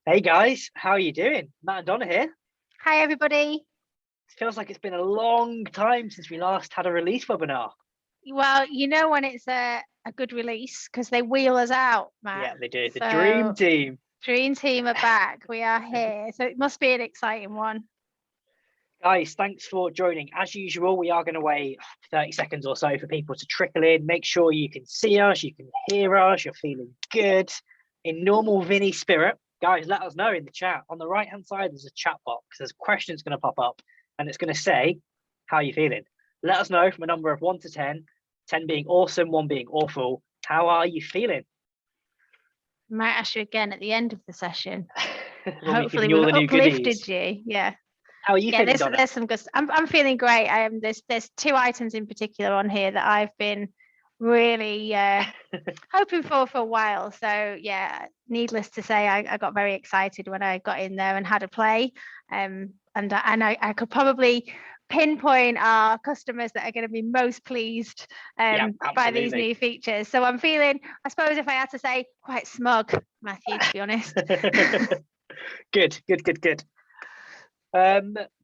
Hey guys, how are you doing? Matt and Donna here. Hi, everybody. It feels like it's been a long time since we last had a release webinar. Well, you know when it's a good release because they wheel us out, Matt. Yeah, they do. The dream team. Dream team are back. We are here. So it must be an exciting one. Guys, thanks for joining. As usual, we are going to wait 30 seconds or so for people to trickle in. Make sure you can see us, you can hear us, you're feeling good. In normal Vinny spirit, guys, let us know in the chat. On the right-hand side, there's a chat box. There's a question that's going to pop up, and it's going to say, how are you feeling? Let us know from a number of 1 to 10, 10 being awesome, 1 being awful. How are you feeling? I might ask you again at the end of the session. Hopefully we've uplifted you. Yeah. How are you feeling, Donna? There's some good. I'm feeling great. There's 2 items in particular on here that I've been really hoping for a while. So yeah, needless to say, I got very excited when I got in there and had a play. And I could probably pinpoint our customers that are going to be most pleased by these new features. So I'm feeling, I suppose if I had to say, quite smug, Matthew, to be honest. Good.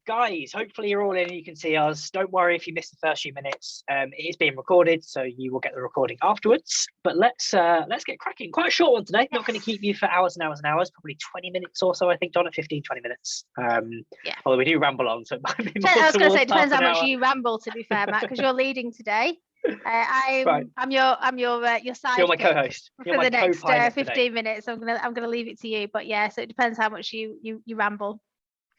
Guys, hopefully you're all in and you can see us. Don't worry if you missed the first few minutes. It is being recorded, so you will get the recording afterwards. But let's get cracking. Quite a short one today. Not going to keep you for hours and hours and hours, probably 20 minutes or so, I think, Donna, 15, 20 minutes. Yeah. Although we do ramble on, so it might be more. I was going to say, it depends how much you ramble, to be fair, Matt, because you're leading today. I'm your side. You're my co-host for the next 15 minutes. I'm gonna leave it to you. But yeah, so it depends how much you ramble.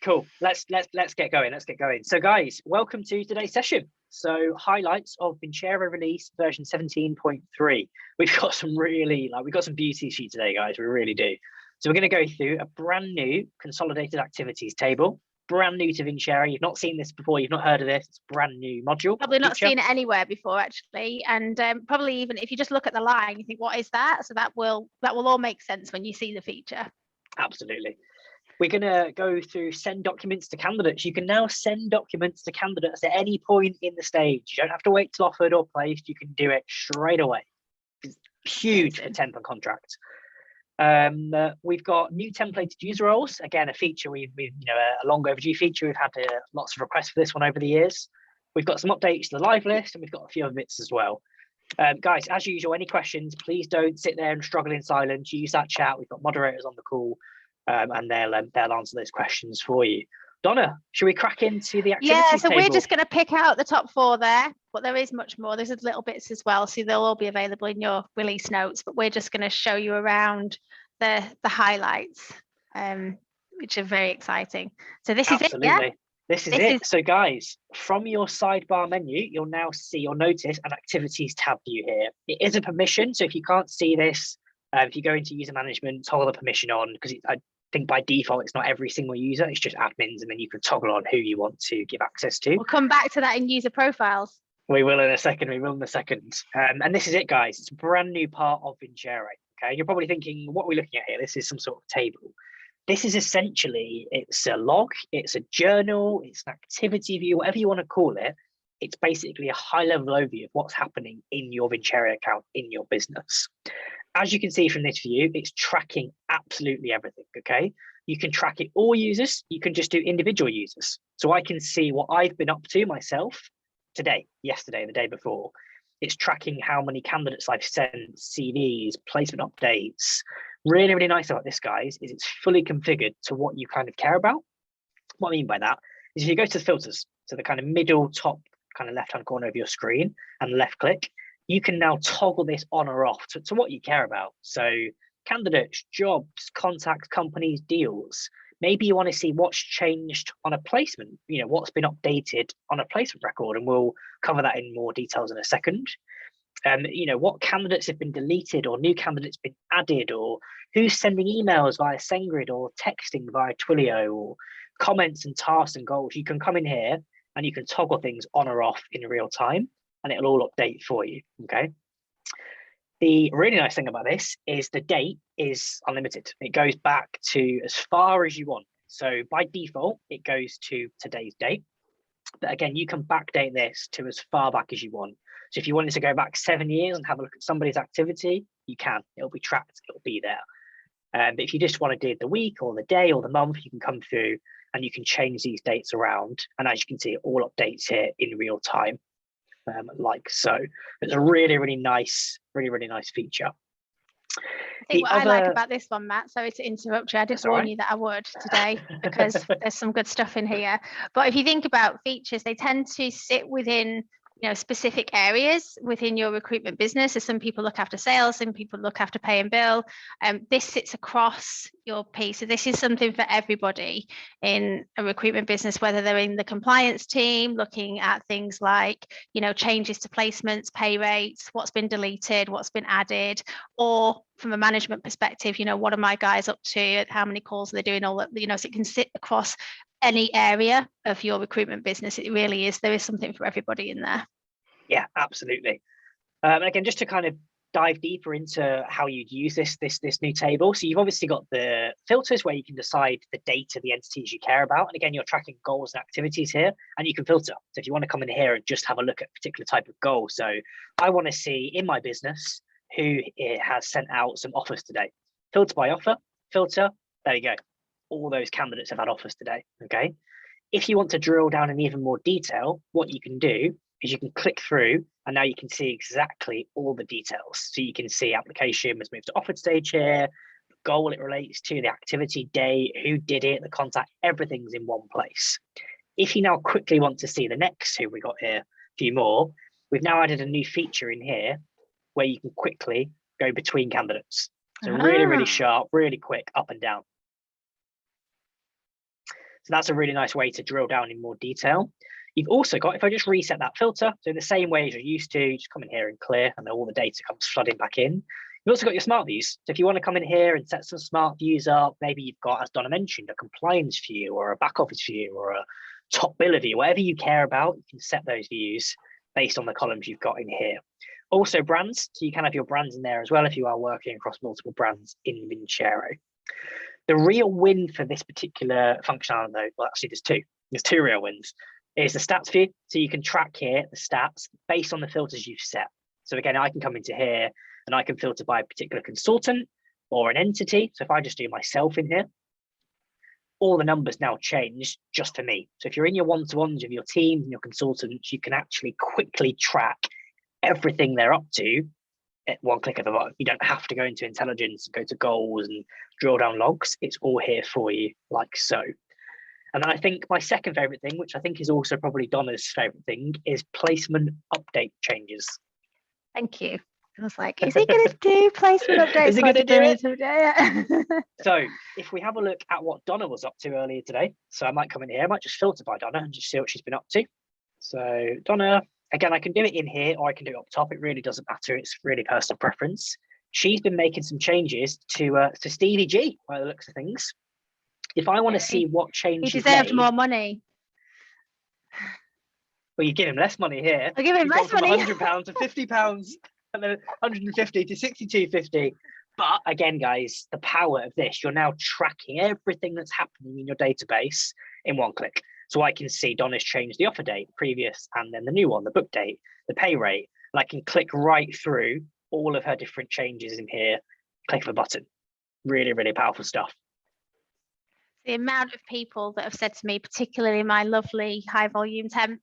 Cool. Let's get going. So guys, welcome to today's session. So highlights of Vincere release version 17.3. We've got some beauties for you today, guys. We really do. So we're going to go through a brand new consolidated activities table. Brand new to Vincere. You've not seen this before. You've not heard of this. It's a brand new module. Probably not seen it anywhere before, actually. And probably even if you just look at the line, you think, what is that? So that will all make sense when you see the feature. Absolutely. We're going to go through send documents to candidates. You can now send documents to candidates at any point in the stage. You don't have to wait till offered or placed. You can do it straight away. It's huge for temp and contract. We've got new templated user roles. Again, a feature we've a long overdue feature. We've had lots of requests for this one over the years. We've got some updates to the live list, and we've got a few other bits as well. Guys, as usual, any questions, please don't sit there and struggle in silence. Use that chat. We've got moderators on the call. And they'll answer those questions for you. Donna, should we crack into the activities so table? We're just going to pick out the top 4 there, but there is much more. There's little bits as well, so they'll all be available in your release notes, but we're just going to show you around the highlights, which are very exciting. So this is it, yeah? This is it. So guys, from your sidebar menu, you'll now see or notice an activities tab view here. It is a permission, so if you can't see this, if you go into user management, toggle the permission on, because I think by default it's not every single user, it's just admins, and then you can toggle on who you want to give access to. We'll come back to that in user profiles. We will in a second. And this is it, guys. It's a brand new part of Vincere. Okay, you're probably thinking, what are we looking at here? This is some sort of table. This is essentially, it's a log, it's a journal, it's an activity view, whatever you want to call it. It's basically a high-level overview of what's happening in your Vincere account in your business. As you can see from this view, it's tracking absolutely everything, okay? You can track it all users, you can just do individual users. So I can see what I've been up to myself today, yesterday, the day before. It's tracking how many candidates I've sent, CVs, placement updates. Really, really nice about this, guys, is it's fully configured to what you kind of care about. What I mean by that is if you go to the filters, so the kind of middle top kind of left-hand corner of your screen and left click, you can now toggle this on or off to what you care about. So candidates, jobs, contacts, companies, deals. Maybe you want to see what's changed on a placement, what's been updated on a placement record, and we'll cover that in more details in a second. What candidates have been deleted or new candidates been added, or who's sending emails via SendGrid or texting via Twilio, or comments and tasks and goals. You can come in here and you can toggle things on or off in real time, and it'll all update for you, okay? The really nice thing about this is the date is unlimited. It goes back to as far as you want. So by default, it goes to today's date. But again, you can backdate this to as far back as you want. So if you wanted to go back 7 years and have a look at somebody's activity, you can. It'll be tracked, it'll be there. But if you just want to do the week or the day or the month, you can come through and you can change these dates around. And as you can see, it all updates here in real time, like so. It's a really, really nice feature. I think what I like about this one, Matt, sorry to interrupt you, I did warn you that I would today because there's some good stuff in here. But if you think about features, they tend to sit within specific areas within your recruitment business. So some people look after sales, some people look after pay and bill. This sits across your piece. So this is something for everybody in a recruitment business, whether they're in the compliance team, looking at things like, changes to placements, pay rates, what's been deleted, what's been added, or from a management perspective, what are my guys up to? How many calls are they doing? All that, so it can sit across any area of your recruitment business. It really is. There is something for everybody in there. Yeah, absolutely. And again, just to kind of dive deeper into how you'd use this new table. So you've obviously got the filters where you can decide the data, the entities you care about. And again, you're tracking goals and activities here, and you can filter. So if you want to come in here and just have a look at a particular type of goal. So I want to see in my business who has sent out some offers today. Filter by offer, filter, there you go. All those candidates have had offers today, okay? If you want to drill down in even more detail, what you can do is you can click through and now you can see exactly all the details. So you can see application was moved to offered stage here, the goal it relates to, the activity date, who did it, the contact, everything's in one place. If you now quickly want to see the next who we got here, a few more, we've now added a new feature in here where you can quickly go between candidates. So really, really sharp, really quick, up and down. So that's a really nice way to drill down in more detail. You've also got, if I just reset that filter, so the same way as you're used to, just come in here and clear, and then all the data comes flooding back in. You've also got your smart views. So if you want to come in here and set some smart views up, maybe you've got, as Donna mentioned, a compliance view or a back office view or a top biller view, whatever you care about, you can set those views based on the columns you've got in here. Also brands, so you can have your brands in there as well if you are working across multiple brands in Vincere. The real win for this particular functionality, though, well, actually there's two real wins, is the stats view. So you can track here the stats based on the filters you've set. So again, I can come into here and I can filter by a particular consultant or an entity. So if I just do myself in here, all the numbers now change just for me. So if you're in your one-to-ones with your team and your consultants, you can actually quickly track everything they're up to at one click of a button. You don't have to go into intelligence, go to goals and drill down logs. It's all here for you, like so. And then I think my second favorite thing, which I think is also probably Donna's favorite thing, is placement update changes. Thank you. I was like, is he going to do placement updates? Is he going to do it? Yeah. So if we have a look at what Donna was up to earlier today, so I might come in here, I might just filter by Donna and just see what she's been up to. So Donna, again, I can do it in here or I can do it up top. It really doesn't matter. It's really personal preference. She's been making some changes to Stevie G by the looks of things. If I want to see what change he deserved more money. Well, you give him less money here. I give him less money. £100 to £50 and then 150 to 62.50. But again, guys, the power of this, you're now tracking everything that's happening in your database in one click. So I can see Donna's changed the offer date, previous, and then the new one, the book date, the pay rate. And I can click right through all of her different changes in here, click of a button. Really, really powerful stuff. The amount of people that have said to me, particularly my lovely high volume temp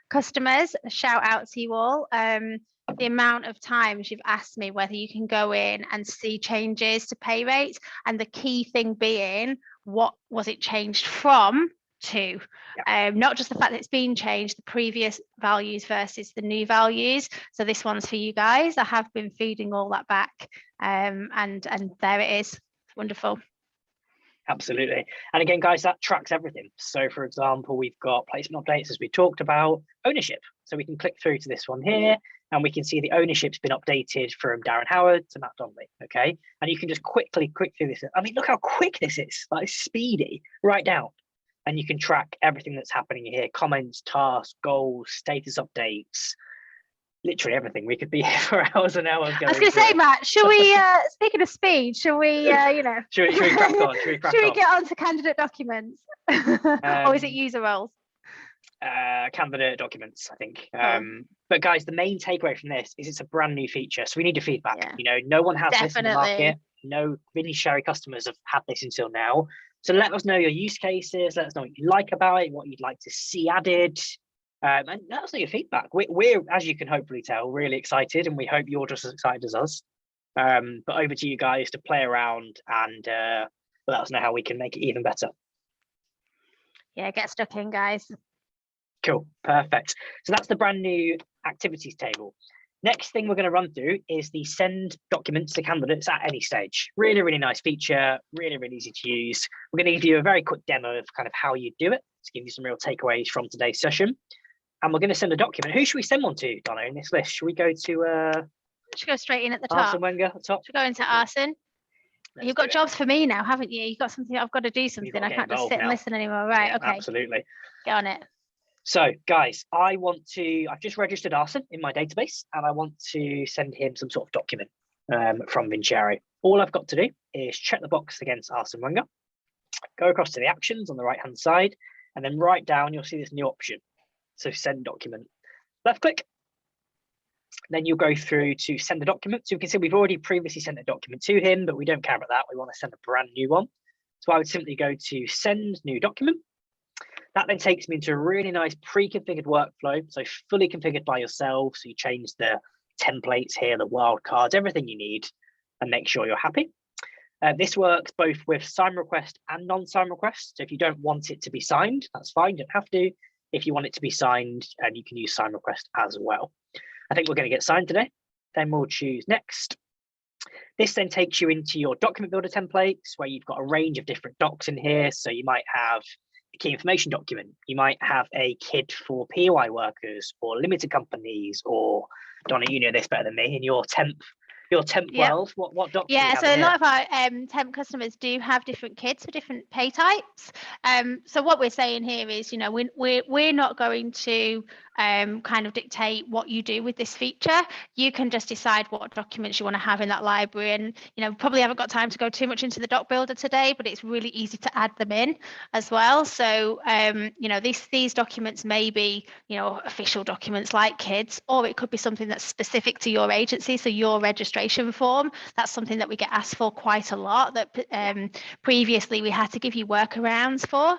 customers, shout out to you all. The amount of times you've asked me whether you can go in and see changes to pay rates, and the key thing being, what was it changed from to? Not just the fact that it's been changed, the previous values versus the new values. So this one's for you guys. I have been feeding all that back, and there it is. Wonderful. Absolutely. And again, guys, that tracks everything. So for example, we've got placement updates, as we talked about, ownership. So we can click through to this one here and we can see the ownership's been updated from Darren Howard to Matt Donnelly. Okay. And you can just quickly click through this. I mean, look how quick this is, like speedy, right down. And you can track everything that's happening here, comments, tasks, goals, status updates, literally everything. We could be here for hours and hours. I was going to say, Matt, should we, speaking of speed, should we, should we crack on? Should we get on to candidate documents? Or is it user roles? Candidate documents, I think. But guys, the main takeaway from this is it's a brand new feature. So we need your feedback. No one has this in the market. No Vincere customers have had this until now. So let us know your use cases. Let us know what you like about it, what you'd like to see added. And let us know your feedback. We're, as you can hopefully tell, really excited, and we hope you're just as excited as us. But over to you guys to play around and let us know how we can make it even better. Yeah, get stuck in, guys. Cool, perfect. So that's the brand new activities table. Next thing we're going to run through is the send documents to candidates at any stage. Really, really nice feature, really, really easy to use. We're going to give you a very quick demo of kind of how you do it to give you some real takeaways from today's session. And we're going to send a document. Who should we send one to, Donna, in this list? Should we go to Should go straight in at the top. Arsene Wenger at the top? Should go into Arsene. You've got jobs for me now, haven't you? You've got something. I've got to do something. I can't just sit and listen anymore. Right. Yeah, okay. Absolutely. Get on it. So guys, I've just registered Arsene in my database, and I want to send him some sort of document from Vincere. All I've got to do is check the box against Arsene Wenger, go across to the actions on the right hand side, and then right down, you'll see this new option. So send document, left click. Then you'll go through to send a document. So you can see we've already previously sent a document to him, but we don't care about that. We want to send a brand new one. So I would simply go to send new document. That then takes me into a really nice pre-configured workflow. So fully configured by yourself. So you change the templates here, the wildcards, everything you need, and make sure you're happy. This works both with sign request and non-sign request. So if you don't want it to be signed, that's fine, you don't have to. If you want it to be signed, you can use sign request as well. I think we're going to get signed today. Then we'll choose next. This then takes you into your document builder templates where you've got a range of different docs in here. So you might have a key information document. You might have a kit for POI workers or limited companies, or Donna, you know this better than me, in your temp world. What docs? Yeah, so a lot of our temp customers do have different kits for different pay types. So what we're saying here is, you know, we're not going to kind of dictate what you do with this feature. You can just decide what documents you want to have in that library, and you know, probably haven't got time to go too much into the doc builder today, but it's really easy to add them in as well. So you know, these documents may be, you know, official documents like kids, or it could be something that's specific to your agency. So your registration form, that's something that we get asked for quite a lot, that previously we had to give you workarounds for.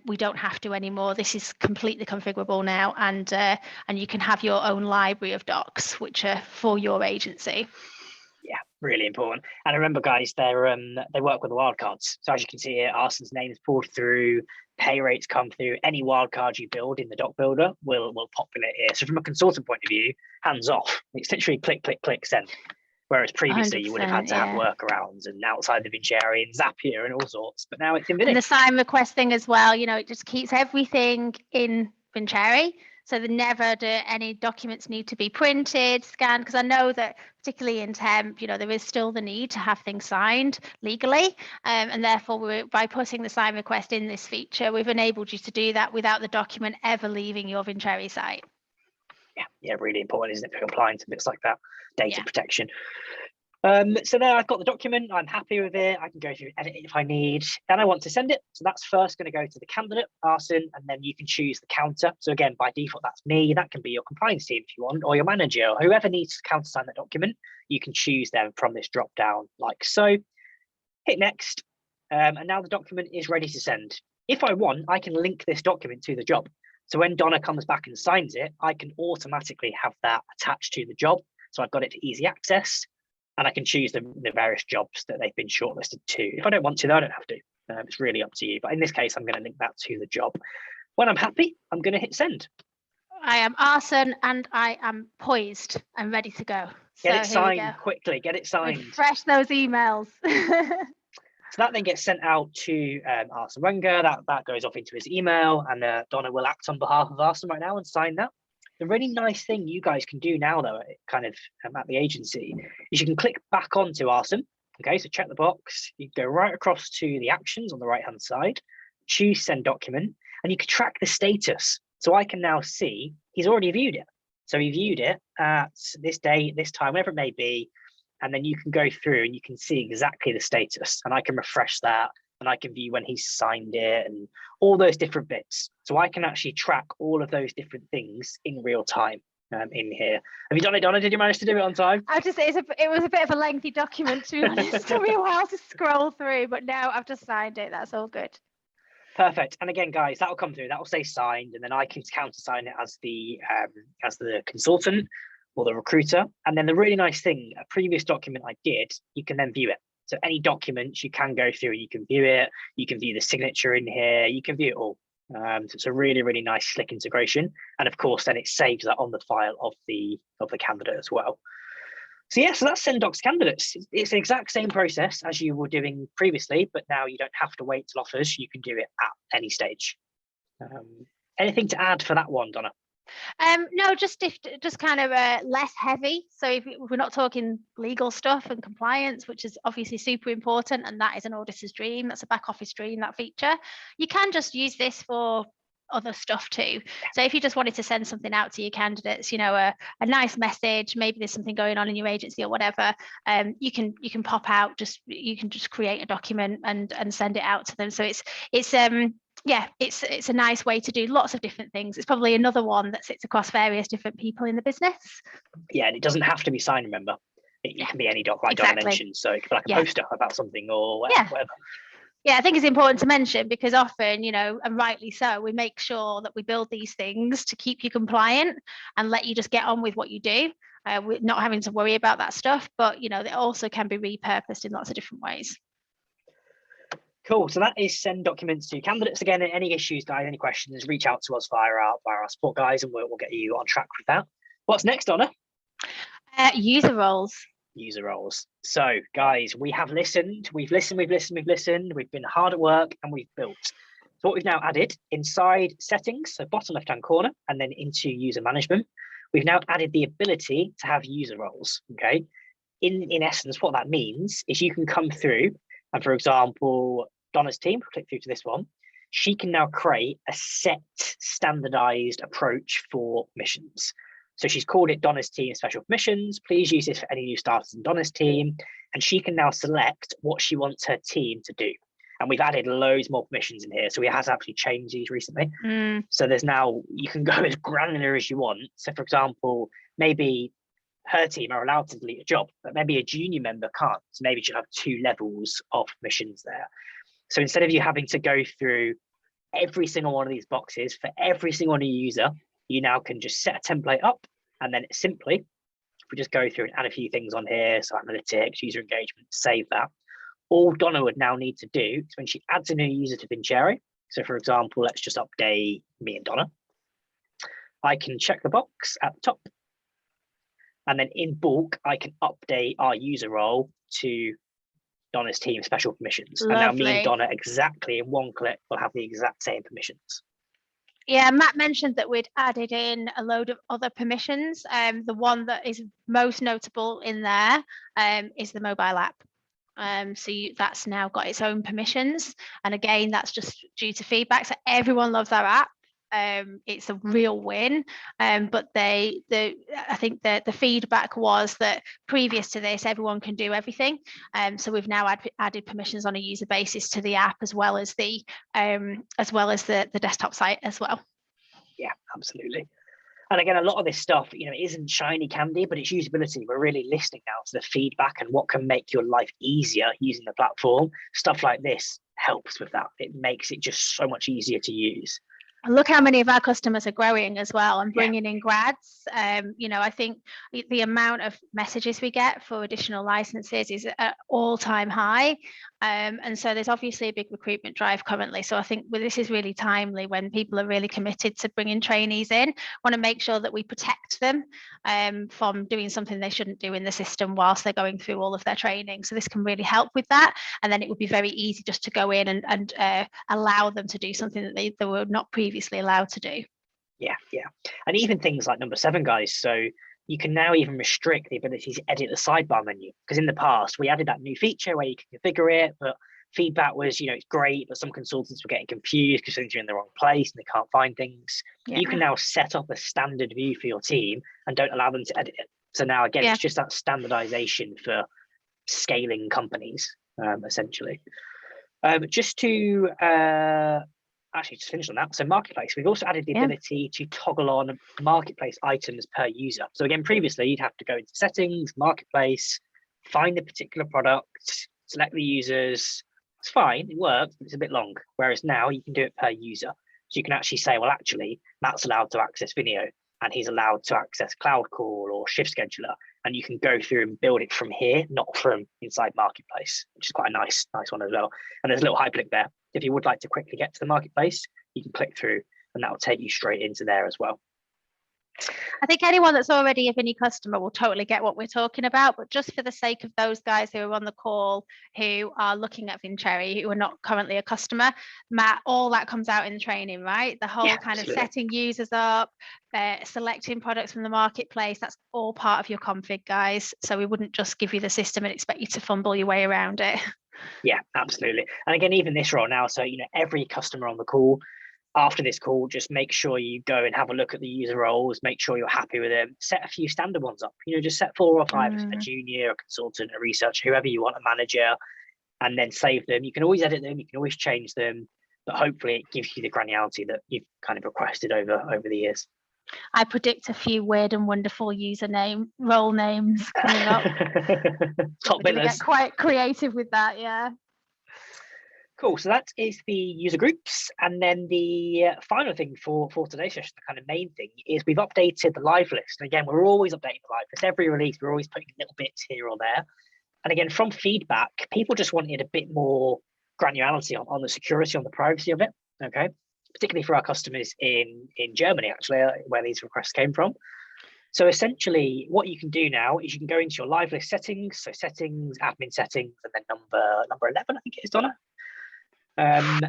We don't have to anymore. This is completely configurable now, and you can have your own library of docs which are for your agency. Yeah, really important. And remember, guys, they work with the wildcards. So as you can see here, Arsene's name is pulled through, pay rates come through. Any wildcard you build in the doc builder will populate here. So from a consultant point of view, hands off. It's literally click, click, click, send. Whereas previously you would have had to have workarounds and outside the Vincere and Zapier and all sorts. But now it's in Vincere. And the sign request thing as well, you know, it just keeps everything in Vincere. So that never do any documents need to be printed, scanned, because I know that particularly in temp, you know, there is still the need to have things signed legally. And therefore, by putting the sign request in this feature, we've enabled you to do that without the document ever leaving your Vincere site. Yeah, really important, isn't it, for compliance and bits like that, data protection. So there I've got the document, I'm happy with it, I can go through and edit it if I need. Then I want to send it. So that's first going to go to the candidate, Arsene, and then you can choose the counter. So again, by default, that's me. That can be your compliance team if you want, or your manager, or whoever needs to countersign that document. You can choose them from this drop down like so. Hit next, and now the document is ready to send. If I want, I can link this document to the job. So when Donna comes back and signs it, I can automatically have that attached to the job. So I've got it to easy access, and I can choose the various jobs that they've been shortlisted to. If I don't want to, though, I don't have to. It's really up to you. But in this case, I'm going to link that to the job. When I'm happy, I'm going to hit send. I am Arsene, and I am poised and ready to go. Get it signed quickly. Get it signed. Refresh those emails. So that then gets sent out to Arsene Wenger. That goes off into his email, and Donna will act on behalf of Arsene right now and sign that. The really nice thing you guys can do now, though, kind of at the agency, is you can click back onto Arsene. Okay, so check the box. You go right across to the actions on the right-hand side, choose send document, and you can track the status. So I can now see he's already viewed it. So he viewed it at this date, this time, whatever it may be, and then you can go through and you can see exactly the status, and I can refresh that, and I can view when he's signed it and all those different bits. So I can actually track all of those different things in real time. in here. Have you done it, Donna? Did you manage to do it on time? It was a bit of a lengthy document, to be honest. It took me a while to scroll through, but now I've just signed it. That's all good. Perfect. And again, guys, that will come through. That will say signed, and then I can countersign it as the consultant or the recruiter. And then the really nice thing, a previous document I did, you can then view it. So any documents you can go through, you can view it. You can view the signature in here. You can view it all. So it's a really, really nice slick integration. And of course, then it saves that on the file of the candidate as well. So yeah, so that's send docs candidates. It's the exact same process as you were doing previously, but now you don't have to wait till offers. You can do it at any stage. Anything to add for that one, Donna? No, just kind of less heavy. So if we're not talking legal stuff and compliance, which is obviously super important, and that is an auditor's dream, that's a back office dream, that feature, you can just use this for other stuff too. So if you just wanted to send something out to your candidates, you know, a nice message, maybe there's something going on in your agency or whatever, you can pop out, you can just create a document and send it out to them. So it's a nice way to do lots of different things. It's probably another one that sits across various different people in the business. Yeah, and it doesn't have to be signed, remember. It can be any doc, like Donna mentioned. So it could be like a poster about something or whatever. Yeah, I think it's important to mention because often, you know, and rightly so, we make sure that we build these things to keep you compliant and let you just get on with what you do, not having to worry about that stuff. But, you know, they also can be repurposed in lots of different ways. Cool. So that is send documents to candidates. Again, any issues, guys, any questions, reach out to us via our support guys, and we'll get you on track with that. What's next, Donna? User roles. User roles. So, guys, we have listened. We've listened. We've been hard at work, and we've built. So what we've now added inside settings, so bottom left-hand corner, and then into user management, we've now added the ability to have user roles. Okay. In essence, what that means is you can come through, and for example, Donna's team, click through to this one, she can now create a set standardized approach for missions. So she's called it Donna's team special permissions. Please use this for any new starters in Donna's team. And she can now select what she wants her team to do. And we've added loads more permissions in here. So we have actually changed these recently. So there's now, you can go as granular as you want. So for example, maybe her team are allowed to delete a job, but maybe a junior member can't. So maybe she'll have 2 levels of permissions there. So instead of you having to go through every single one of these boxes for every single new user, you now can just set a template up, and then simply, if we just go through and add a few things on here, so analytics, user engagement, save that. All Donna would now need to do is when she adds a new user to Vincere, so for example, let's just update me and Donna. I can check the box at the top, and then in bulk, I can update our user role to Donna's team special permissions. Lovely. And now me and Donna exactly in one click will have the exact same permissions. Yeah, Matt mentioned that we'd added in a load of other permissions. The one that is most notable in there is the mobile app. That's now got its own permissions. And again, that's just due to feedback. So everyone loves our app. It's a real win. But I think that the feedback was that previous to this, everyone can do everything. So we've now added permissions on a user basis to the app as well as the desktop site as well. Yeah, absolutely. And again, a lot of this stuff, you know, it isn't shiny candy, but it's usability. We're really listening now to the feedback and what can make your life easier using the platform. Stuff like this helps with that. It makes it just so much easier to use. Look how many of our customers are growing as well and bringing in grads. You know, I think the amount of messages we get for additional licenses is at all-time high. And so there's obviously a big recruitment drive currently. So I think this is really timely when people are really committed to bringing trainees in. Want to make sure that we protect them from doing something they shouldn't do in the system whilst they're going through all of their training. So this can really help with that. And then it would be very easy just to go in and allow them to do something that they were not previously allowed to do. Yeah. And even things like number 7, guys. So you can now even restrict the ability to edit the sidebar menu, because in the past we added that new feature where you can configure it, but feedback was, you know, it's great, but some consultants were getting confused because things are in the wrong place and they can't find things. You can now set up a standard view for your team and don't allow them to edit it. So now again, it's just that standardization for scaling companies, essentially. Just to actually just finished on that. So marketplace, we've also added the ability to toggle on marketplace items per user. So again, previously you'd have to go into settings, marketplace, find the particular product, select the users. It's fine, it works, but it's a bit long. Whereas now you can do it per user. So you can actually say, well, actually, Matt's allowed to access Vimeo, and he's allowed to access Cloud Call or Shift Scheduler, and you can go through and build it from here, not from inside Marketplace, which is quite a nice one as well. And there's a little hyperlink there. If you would like to quickly get to the Marketplace, you can click through, and that will take you straight into there as well. I think anyone that's already a Vinny customer will totally get what we're talking about, but just for the sake of those guys who are on the call who are looking at Vincere, who are not currently a customer, Matt, all that comes out in the training, right? The whole kind of setting users up, selecting products from the marketplace, that's all part of your config, guys. So we wouldn't just give you the system and expect you to fumble your way around it. Yeah, absolutely. And again, even this role now, so every customer on the call, after this call, just make sure you go and have a look at the user roles, make sure you're happy with them, set a few standard ones up, just set 4 or 5, a junior, a consultant, a researcher, whoever you want, a manager, and then save them. You can always edit them, you can always change them, but hopefully it gives you the granularity that you've kind of requested over the years. I predict a few weird and wonderful username role names coming up. Top billers. Get quite creative with that, yeah. Cool. So that is the user groups, and then the final thing for today's session, the kind of main thing, is we've updated the live list. And again, we're always updating the live list. Every release, we're always putting little bits here or there. And again, from feedback, people just wanted a bit more granularity on the security, on the privacy of it. Okay. Particularly for our customers in Germany, actually, where these requests came from. So essentially, what you can do now is you can go into your live list settings, so settings, admin settings, and then number 11, I think it is, Donna.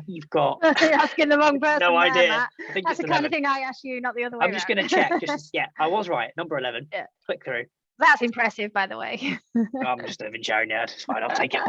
You've got. You're asking the wrong person. No idea. Matt. I think that's the kind of thing I asked you, not the other way. I'm just going to check. Yeah, I was right. Number 11. Yeah. Click through. That's impressive, by the way. I'm just a Vincere nerd. It's fine. I'll take it.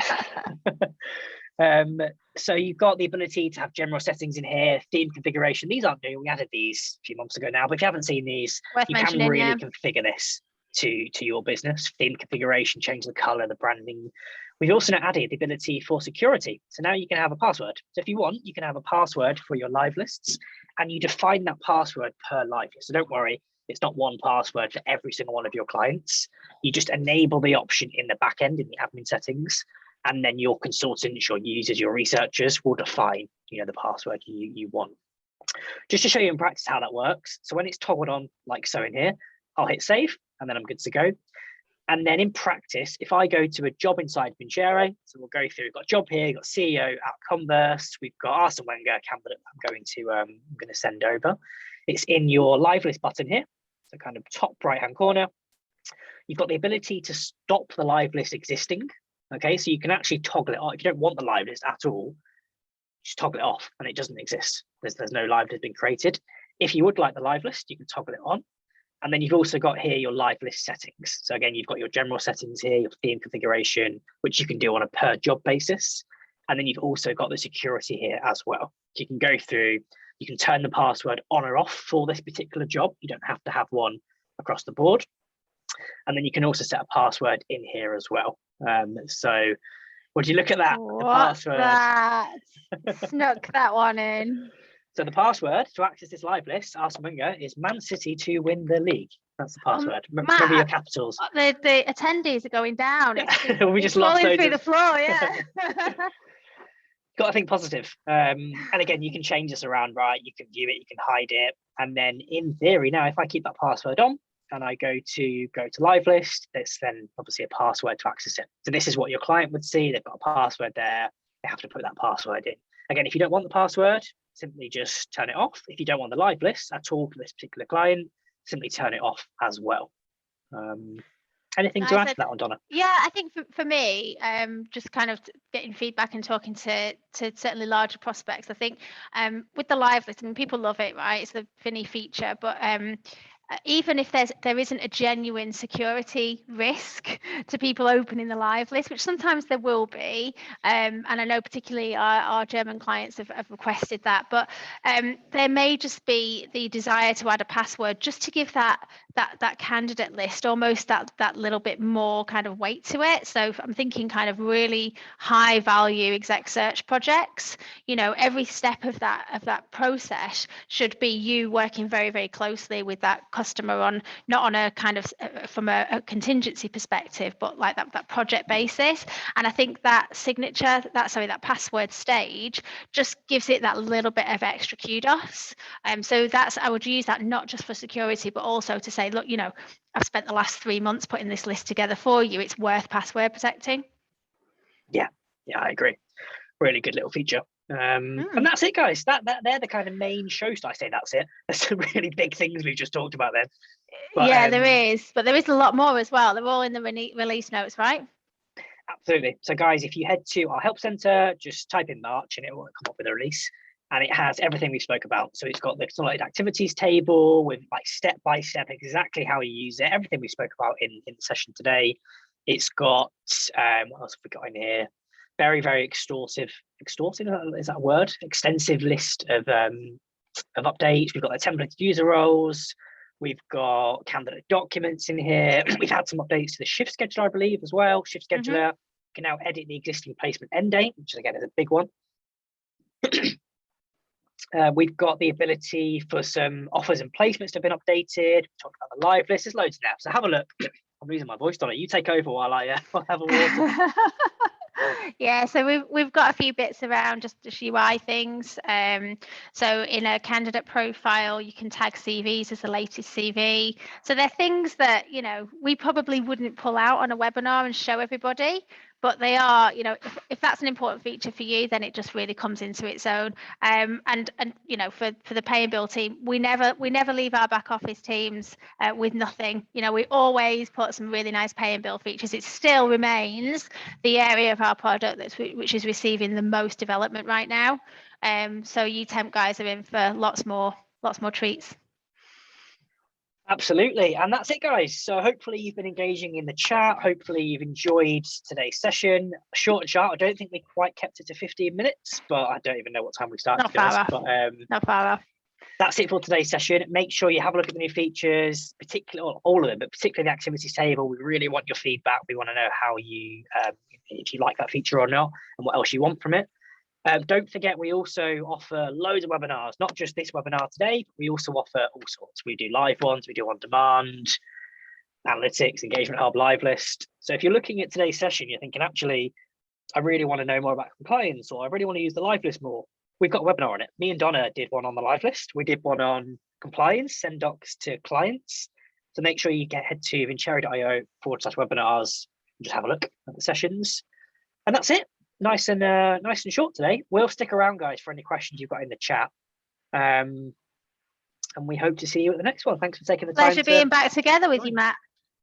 So you've got the ability to have general settings in here, theme configuration. These aren't new. We added these a few months ago now, but if you haven't seen these, you can really configure this to your business. Theme configuration, change the color, the branding. We've also now added the ability for security. So now you can have a password. So if you want, you can have a password for your live lists, and you define that password per live list. So don't worry, it's not one password for every single one of your clients. You just enable the option in the back end in the admin settings, and then your consultants, your users, your researchers will define, the password you want. Just to show you in practice how that works. So when it's toggled on, like so in here, I'll hit save, and then I'm good to go. And then in practice, if I go to a job inside Vincere, so we'll go through, we've got a job here, we've got CEO at Converse, we've got Arsene Wenger, candidate I'm going to send over. It's in your live list button here, so kind of top right-hand corner. You've got the ability to stop the live list existing. Okay, so you can actually toggle it off. If you don't want the live list at all, just toggle it off and it doesn't exist. There's no live list being created. If you would like the live list, you can toggle it on. And then you've also got here your live list settings. So again, you've got your general settings here, your theme configuration, which you can do on a per job basis. And then you've also got the security here as well. So you can go through, you can turn the password on or off for this particular job. You don't have to have one across the board. And then you can also set a password in here as well. So would you look at that? The password. That? Snuck that one in. So the password to access this live list, Arsene Wenger, is Man City to win the league. That's the password. Remember your capitals. The attendees are going down. We just lost through the floor, yeah. Got to think positive. And again, you can change this around, right? You can view it, you can hide it. And then in theory, now, if I keep that password on and I go to live list, it's then obviously a password to access it. So this is what your client would see. They've got a password there. They have to put that password in. Again, if you don't want the password, simply just turn it off. If you don't want the live list at all for this particular client, simply turn it off as well. Anything to add to that one, Donna? Yeah, I think for me, just kind of getting feedback and talking to certainly larger prospects, I think with the live list, I mean, people love it, right? It's the Vinny feature, but even if there isn't a genuine security risk to people opening the live list, which sometimes there will be, and I know particularly our German clients have requested that, but there may just be the desire to add a password just to give that that candidate list, almost that little bit more kind of weight to it. So I'm thinking kind of really high value exec search projects. You know, every step of that process should be you working very, very closely with that customer on, not on a kind of from a contingency perspective, but like that project basis. And I think that signature, that password stage just gives it that little bit of extra kudos. So I would use that not just for security, but also to say, look, you know, I've spent the last 3 months putting this list together for you. It's worth password protecting. Yeah, I agree. Really good little feature. And that's it, guys. They're the kind of main shows. I say that's it. There's some really big things we've just talked about then. But, yeah, there is, but there is a lot more as well. They're all in the release notes, right? Absolutely. So, guys, if you head to our help center, just type in March and it will come up with a release. And it has everything we spoke about. So it's got the consolidated activities table with like step by step exactly how you use it. Everything we spoke about in the session today. It's got what else have we got in here? Very, very extensive is that a word? Extensive list of updates. We've got the templated user roles. We've got candidate documents in here. We've had some updates to the shift scheduler, I believe, as well. Shift scheduler can now edit the existing placement end date, which again is a big one. We've got the ability for some offers and placements to have been updated. We talked about the live list. There's loads now. So have a look. I'm losing my voice, Donna. You take over while I have a water. Yeah, so we've got a few bits around just UI things. So in a candidate profile, you can tag CVs as the latest CV. So they're things that, you know, we probably wouldn't pull out on a webinar and show everybody, but they are, you know, if that's an important feature for you, then it just really comes into its own. And you know, for the pay and bill team, we never leave our back office teams with nothing. You know, we always put some really nice pay and bill features. It still remains the area of our product which is receiving the most development right now. So you temp guys are in for lots more treats. Absolutely. And that's it, guys. So hopefully you've been engaging in the chat. Hopefully you've enjoyed today's session. Short and sharp. I don't think we quite kept it to 15 minutes, but I don't even know what time we started. Not far off. That's it for today's session. Make sure you have a look at the new features, particularly all of them, but particularly the activities table. We really want your feedback. We want to know how you, if you like that feature or not, and what else you want from it. Don't forget, we also offer loads of webinars, not just this webinar today, but we also offer all sorts. We do live ones, we do on demand, analytics, engagement hub, live list. So if you're looking at today's session, you're thinking, actually, I really want to know more about compliance, or I really want to use the live list more. We've got a webinar on it. Me and Donna did one on the live list. We did one on send docs to clients. So make sure you head to vincere.io/webinars and just have a look at the sessions. And that's it. Nice and short today. We'll stick around, guys, for any questions you've got in the chat. And we hope to see you at the next one. Thanks for taking the time. Pleasure being back together with you, Matt.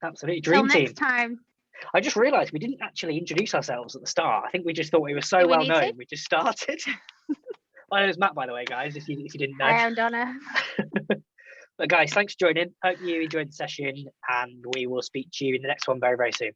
Absolutely. Dream team. Next time. I just realised we didn't actually introduce ourselves at the start. I think we just thought we were so well known. We just started. My name is Matt, by the way, guys, if you didn't know. I am Donna. But guys, thanks for joining. Hope you enjoyed the session, and we will speak to you in the next one very, very soon.